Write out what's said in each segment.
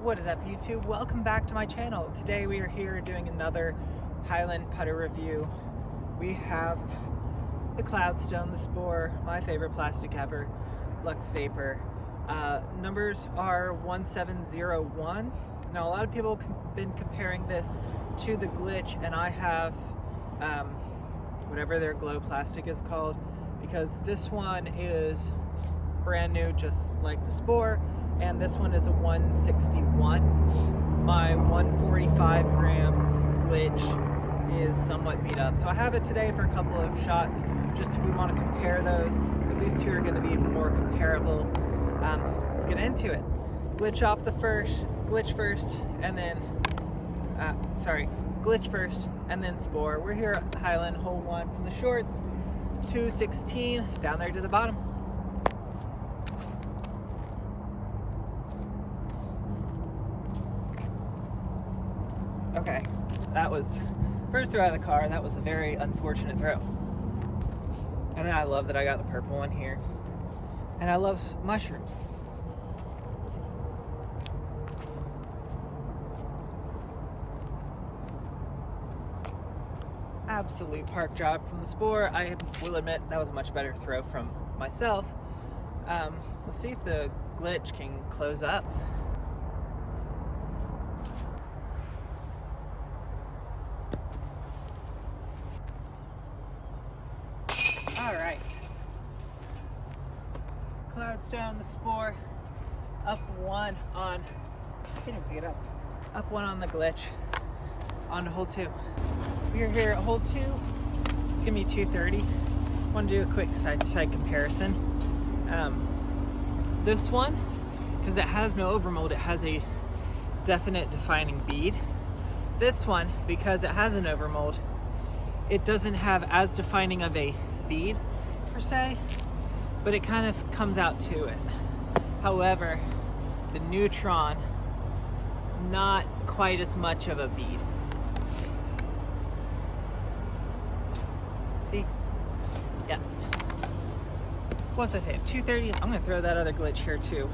What is up, YouTube? Welcome back to my channel. Today we are here doing another Highland putter review. We have the Cloudstone, the Spore, my favorite plastic ever, Lux Vapor. Numbers are 1701. Now a lot of people have been comparing this to the Glitch, and I have whatever their glow plastic is called, because this one is brand new, just like the Spore, and this one is a 161. My 145 gram Glitch is somewhat beat up, so I have it today for a couple of shots, just if we want to compare those. But these two are going to be more comparable. Let's get into it. Glitch first, and then Glitch first, and then Spore. We're here at Highland, hole 1 from the shorts, 216 down there to the bottom. Okay, that was first throw out of the car. That was a very unfortunate throw. And then I love that I got the purple one here. And I love mushrooms. Absolute park job from the Spore. I will admit that was a much better throw from myself. Let's see if the Glitch can close up. All right. Cloudstone, the Spore, up 1 on, I can't even pick it up. Up 1 on the Glitch, on to hole 2. We are here at hole 2. It's gonna be 230. I want to do a quick side-to-side comparison. This one, because it has no overmold, it has a definite defining bead. This one, because it has an overmold, it doesn't have as defining of a bead per se, but it kind of comes out to it. However, the Neutron, not quite as much of a bead. See? Yeah. What's I say? 230. I'm gonna throw that other Glitch here too.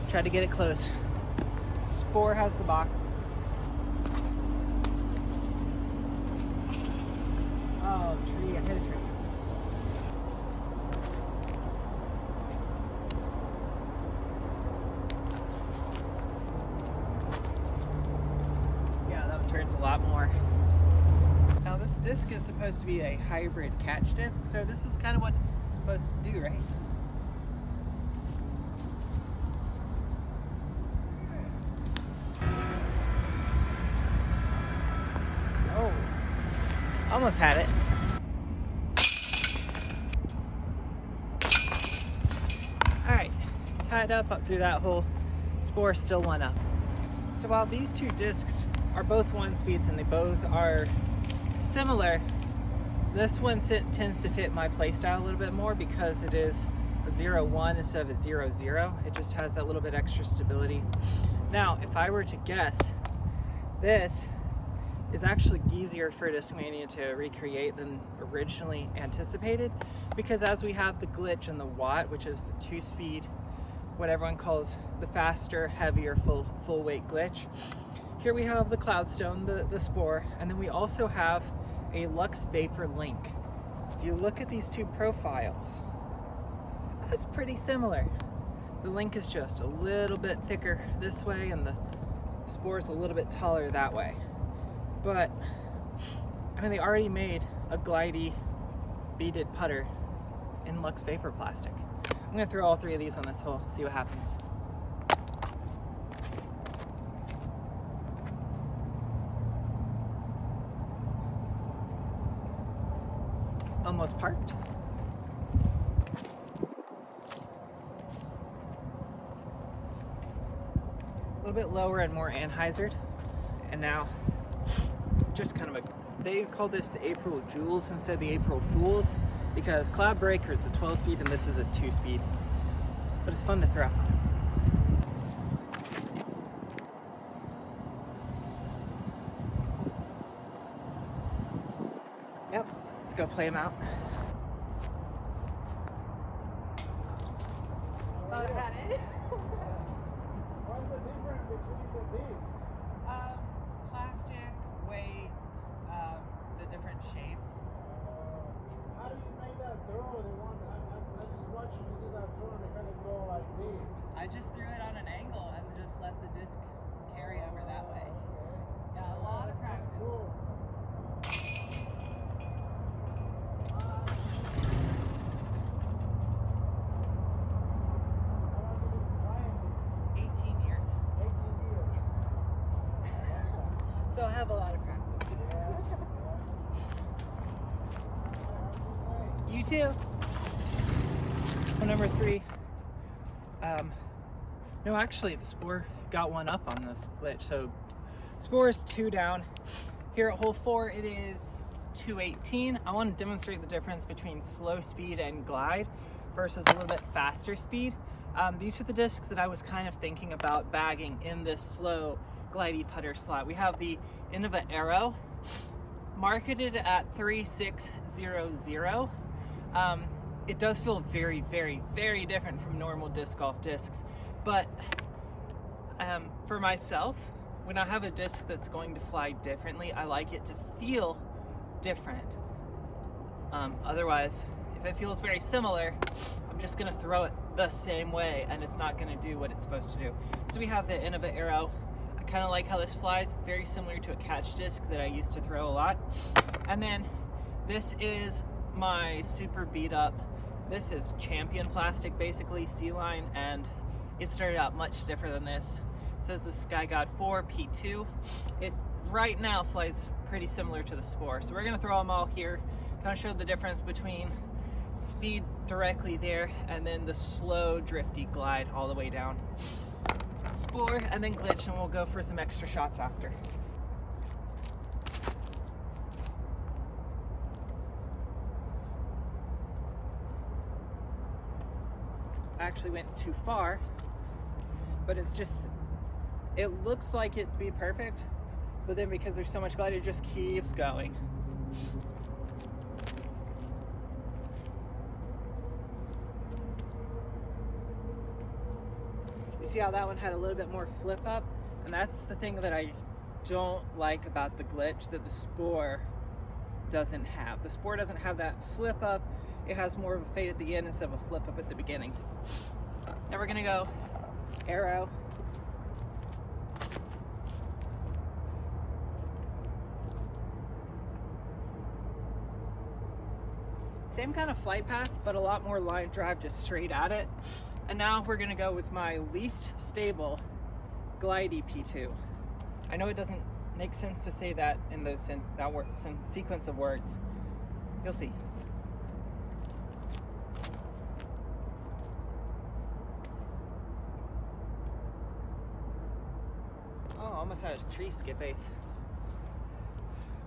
Try to get it close. Spore has the box. Oh, tree! I hit a tree. Yeah, that one turns a lot more. Now this disc is supposed to be a hybrid catch disc, so this is kind of what it's supposed to do, right? Oh, almost had it. All right, tied up through that hole. Spore still 1 up. So while these two discs are both 1 speeds and they both are similar, this one tends to fit my playstyle a little bit more because it is a 0-1 instead of a 0-0. It just has that little bit extra stability. Now, if I were to guess, this is actually easier for Discmania to recreate than originally anticipated, because as we have the Glitch and the Watt, which is the 2-speed, what everyone calls the faster, heavier, full weight Glitch. Here we have the Cloudstone, the Spore, and then we also have a Lux Vapor Link. If you look at these two profiles, that's pretty similar. The Link is just a little bit thicker this way, and the Spore is a little bit taller that way. But, I mean, they already made a glidey beaded putter in Lux Vapor plastic. I'm gonna throw all 3 of these on this hole, see what happens. Almost parked. A little bit lower and more anhyzered. And now it's just kind of they call this the April Jewels instead of the April Fools, because Cloud Breaker is a 12-speed and this is a 2-speed. But it's fun to throw. Yep, let's go play them out. Thought I had it. Why is it different between So I have a lot of practice. You too. Number 3. No, actually, the Spore got one up on this glitch. So Spore is 2 down. Here at hole 4, it is 218. I want to demonstrate the difference between slow speed and glide versus a little bit faster speed. These are the discs that I was kind of thinking about bagging in this slow glidey putter slot. We have the Innova Aero, marketed at 3600. It does feel very, very, very different from normal disc golf discs, but for myself, when I have a disc that's going to fly differently, I like it to feel different. Otherwise, if it feels very similar, I'm just gonna throw it the same way and it's not gonna do what it's supposed to do. So we have the Innova Aero. I kind of like how this flies, very similar to a catch disc that I used to throw a lot. And then this is my super beat up. This is Champion plastic, basically, C-line, and it started out much stiffer than this. It says the Sky God 4 P2. It right now flies pretty similar to the Spore. So we're gonna throw them all here, kind of show the difference between speed directly there and then the slow drifty glide all the way down. Spore and then glitch, and we'll go for some extra shots after. I actually went too far, but it's just, it looks like it'd be perfect, but then because there's so much glide, it just keeps going. You see how that one had a little bit more flip up? And that's the thing that I don't like about the glitch that the Spore doesn't have. The Spore doesn't have that flip up. It has more of a fade at the end instead of a flip up at the beginning. Now we're gonna go Aero. Same kind of flight path, but a lot more line drive just straight at it. And now we're gonna go with my least stable glidey P2. I know it doesn't make sense to say that in those sequence of words. You'll see. Oh, almost had a tree skip ace.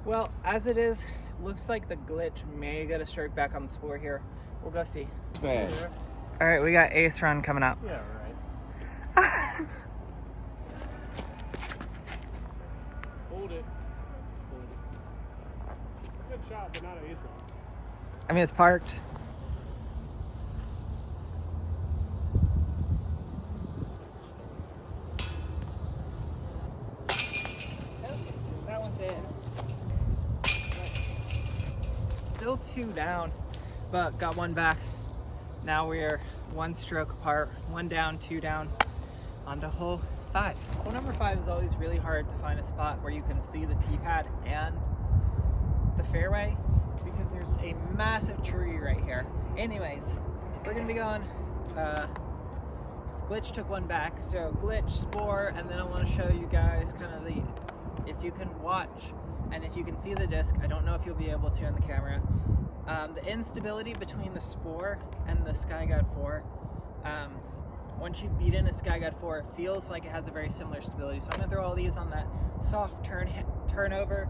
Well, as it is, looks like the glitch may get a stroke back on the Spore here. We'll go see. Man. All right, we got ace run coming up. Yeah, right. Hold it. Hold it. Good shot, but not an ace run. I mean, it's parked. That one's in. Still 2 down, but got 1 back. Now we're 1 stroke apart, 1 down, 2 down, on to hole 5. Hole number 5 is always really hard to find a spot where you can see the tee pad and the fairway because there's a massive tree right here. Anyways, we're gonna be going, Glitch took 1 back, so Glitch, Spore, and then I wanna show you guys kind of the, if you can watch and if you can see the disc. I don't know if you'll be able to in the camera. The instability between the Spore and the Sky God 4, once you beat in a Sky God 4, it feels like it has a very similar stability. So I'm gonna throw all these on that soft turnover.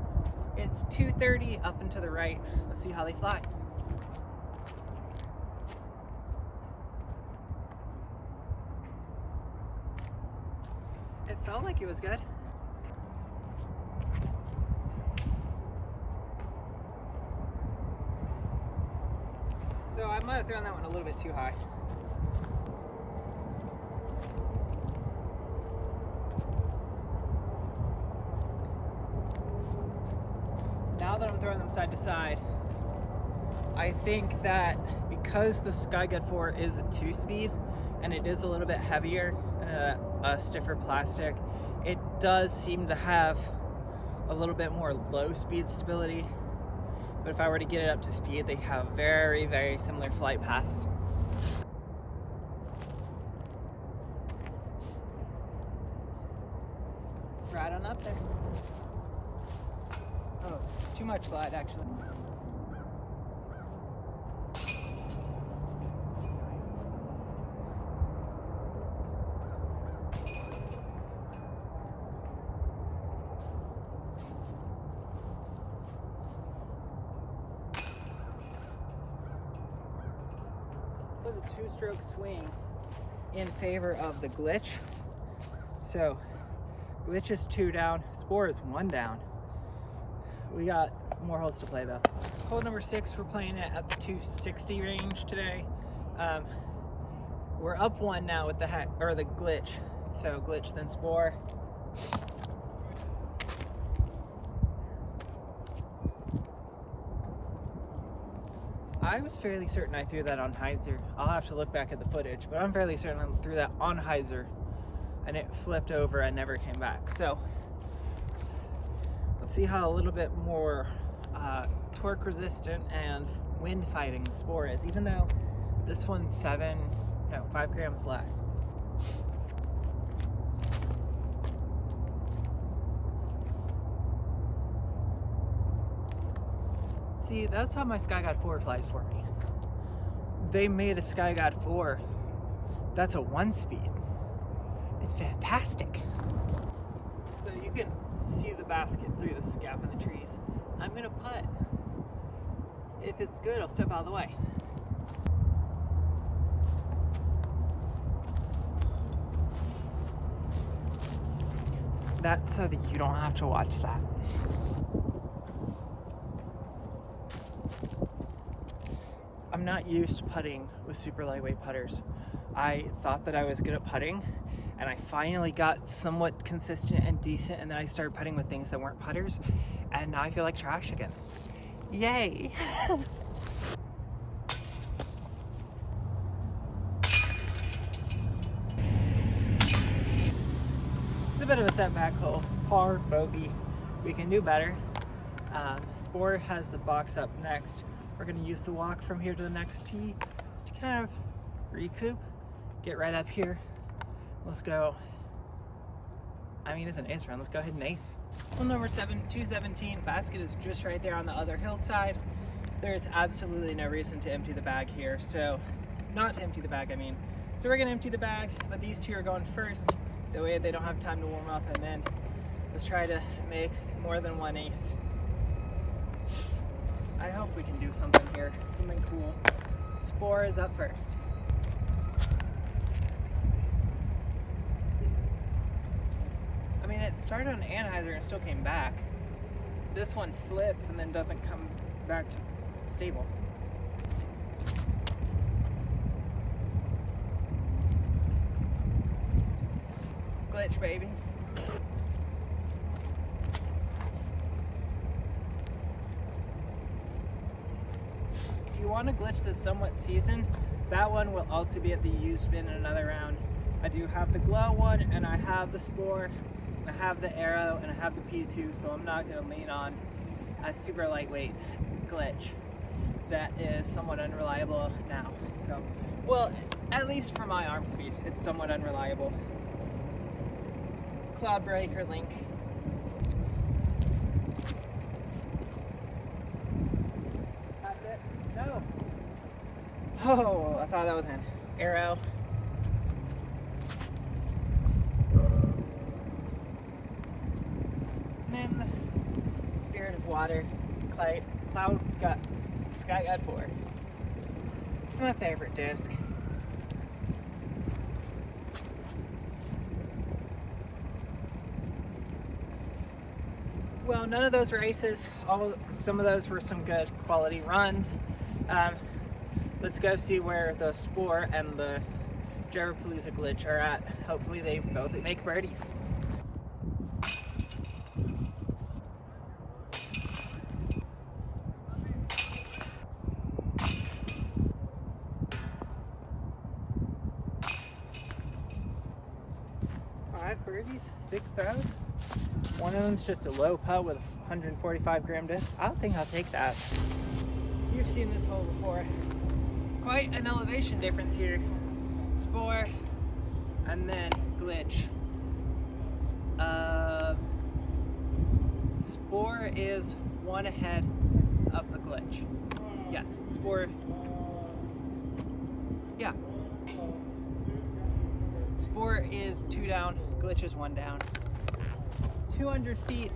It's 230 up and to the right. Let's see how they fly. It felt like it was good. So I might have thrown that one a little bit too high. Now that I'm throwing them side to side, I think that because the Sky God 4 is a 2-speed and it is a little bit heavier and a stiffer plastic, it does seem to have a little bit more low speed stability. But if I were to get it up to speed, they have very, very similar flight paths. Right on up there. Oh, too much glide actually. It was a two-stroke swing in favor of the glitch. So glitch is 2 down, Spore is 1 down. We got more holes to play though. Hole number 6, we're playing it at the 260 range today. We're up 1 now with the glitch. So glitch then Spore. I was fairly certain I threw that on hyzer. I'll have to look back at the footage, but I'm fairly certain I threw that on hyzer and it flipped over and never came back. So let's see how a little bit more torque resistant and wind fighting the Spore is, even though this one's 5 grams less. See, that's how my Sky God 4 flies for me. They made a Sky God 4 that's a 1-speed. It's fantastic. So you can see the basket through the gap in the trees. I'm gonna putt. If it's good, I'll step out of the way. That's so that you don't have to watch that. I'm not used to putting with super lightweight putters. I thought that I was good at putting, and I finally got somewhat consistent and decent, and then I started putting with things that weren't putters, and now I feel like trash again. Yay! It's a bit of a setback hole. Par, bogey. We can do better. Spore has the box up next. We're going to use the walk from here to the next tee to kind of recoup, get right up here. Let's go. I mean, it's an ace run. Let's go ahead and ace. Hole number 7, 217. Basket is just right there on the other hillside. There's absolutely no reason to empty the bag here. So, not to empty the bag, I mean. So we're going to empty the bag, but these two are going first. That way they don't have time to warm up, and then let's try to make more than one ace. I hope we can do something here, something cool. Spore is up first. I mean, it started on anhyzer and still came back. This one flips and then doesn't come back to stable. Glitch, baby. If you want to glitch that's somewhat seasoned, that one will also be at the U spin in another round. I do have the glow one, and I have the Spore, I have the arrow, and I have the P2, so I'm not going to lean on a super lightweight glitch that is somewhat unreliable now. So, well, at least for my arm speed, it's somewhat unreliable. Cloud breaker link. That's it. No. Oh, I thought that was an arrow. And then the Spirit of Water. Cloud got Sky God 4. It's my favorite disc. Well, none of those were aces. Some of those were some good quality runs. Let's go see where the Spore and the Jerapalooza glitch are at. Hopefully they both make birdies. Five birdies, 6 throws. One of them's just a low putt with a 145 gram disc. I don't think I'll take that. You've seen this hole before. Quite an elevation difference here. Spore and then glitch. Spore is one ahead of the glitch. Yes, Spore. Yeah. Spore is 2 down, glitch is 1 down. 200 feet.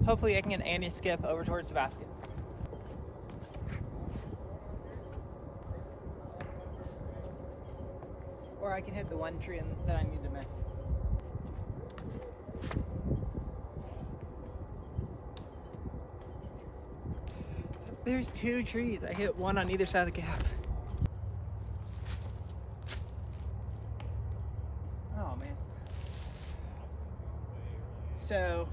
Hopefully I can get an anti-skip over towards the basket. Or I can hit the one tree that I need to miss. There's 2 trees. I hit one on either side of the gap. Oh man. So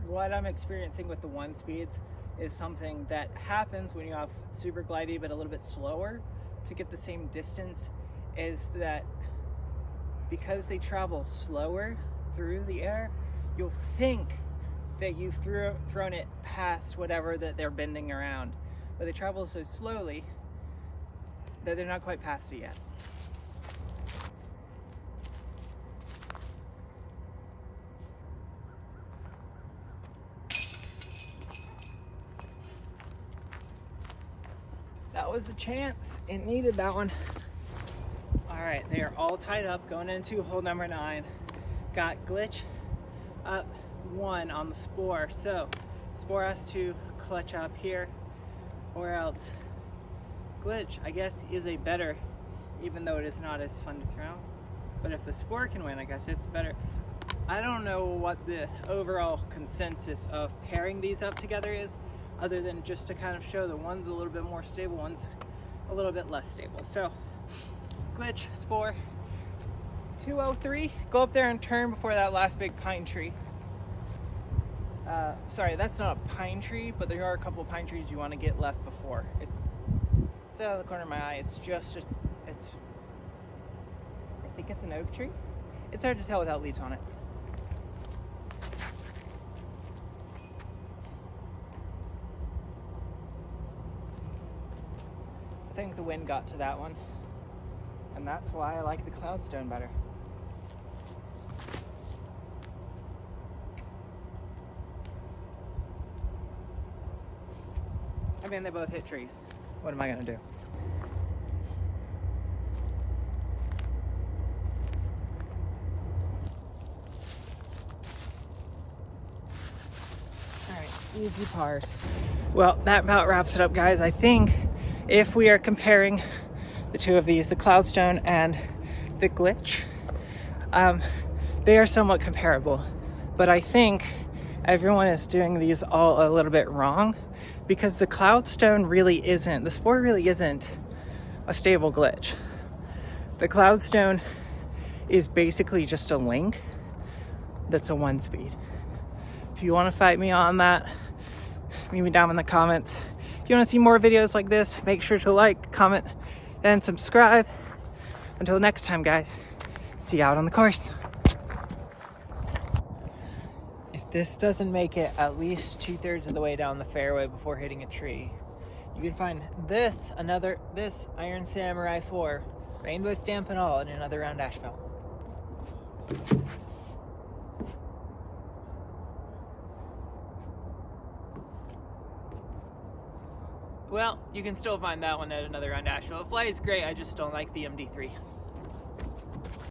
what I'm experiencing with the 1 speeds is something that happens when you have super glidey but a little bit slower to get the same distance, is that because they travel slower through the air, you'll think that you've thrown it past whatever that they're bending around, but they travel so slowly that they're not quite past it yet. That was the chance. It needed that one. All right, they are all tied up going into hole number 9. Got glitch up 1 on the Spore. So Spore has to clutch up here, or else glitch, I guess, is a better, even though it is not as fun to throw. But if the Spore can win, I guess it's better. I don't know what the overall consensus of pairing these up together is, other than just to kind of show that one's a little bit more stable, one's a little bit less stable. So glitch, Spore, 203. Go up there and turn before that last big pine tree. Sorry, that's not a pine tree, but there are a couple of pine trees you want to get left before. It's out of the corner of my eye. It's I think it's an oak tree. It's hard to tell without leaves on it. I think the wind got to that one, and that's why I like the cloudstone better. I mean, they both hit trees. What am I gonna do? All right, easy pars. Well, that about wraps it up, guys. I think if we are comparing the two of these, the cloudstone and the glitch, they are somewhat comparable, but I think everyone is doing these all a little bit wrong, because the cloudstone really isn't, the Spore really isn't a stable glitch. The cloudstone is basically just a link that's a 1 speed. If you want to fight me on that, leave me down in the comments. If you want to see more videos like this, make sure to like, comment, and subscribe. Until next time, guys, see you out on the course. If this doesn't make it at least 2/3 of the way down the fairway before hitting a tree, you can find this Iron Samurai 4, rainbow stamp and all, in another round Asheville. Well, you can still find that one at another round Asheville. It flies great, I just don't like the MD3.